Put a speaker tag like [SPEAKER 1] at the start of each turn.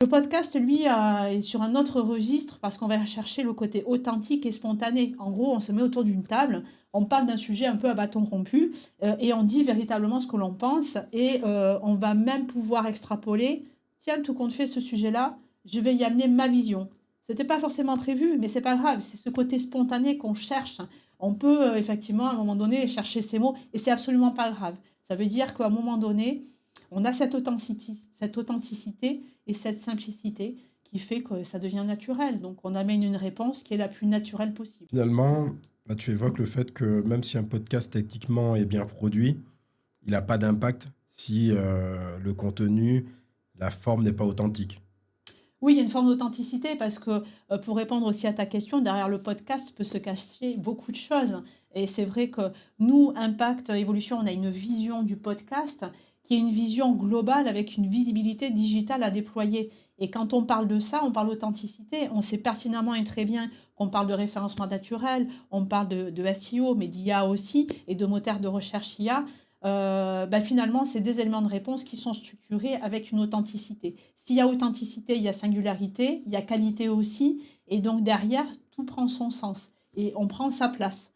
[SPEAKER 1] Le podcast, lui, est sur un autre registre parce qu'on va chercher le côté authentique et spontané. En gros, on se met autour d'une table, on parle d'un sujet un peu à bâton rompu et on dit véritablement ce que l'on pense et on va même pouvoir extrapoler. Tiens, tout compte fait, ce sujet-là, je vais y amener ma vision. C'était pas forcément prévu, mais c'est pas grave. C'est ce côté spontané qu'on cherche. On peut effectivement, à un moment donné, chercher ces mots et c'est absolument pas grave. Ça veut dire qu'à un moment donné, on a cette authenticité et cette simplicité qui fait que ça devient naturel. Donc, on amène une réponse qui est la plus naturelle possible.
[SPEAKER 2] Finalement, là, tu évoques le fait que même si un podcast techniquement est bien produit, il n'a pas d'impact si le contenu, la forme n'est pas authentique.
[SPEAKER 1] Oui, il y a une forme d'authenticité parce que pour répondre aussi à ta question, derrière le podcast peut se cacher beaucoup de choses. Et c'est vrai que nous, Impact Évolution, on a une vision du podcast qui est une vision globale avec une visibilité digitale à déployer. Et quand on parle de ça, on parle d'authenticité. On sait pertinemment et très bien qu'on parle de référencement naturel, on parle de SEO, mais d'IA aussi, et de moteurs de recherche IA. Finalement, c'est des éléments de réponse qui sont structurés avec une authenticité. S'il y a authenticité, il y a singularité, il y a qualité aussi, et donc derrière, tout prend son sens et on prend sa place.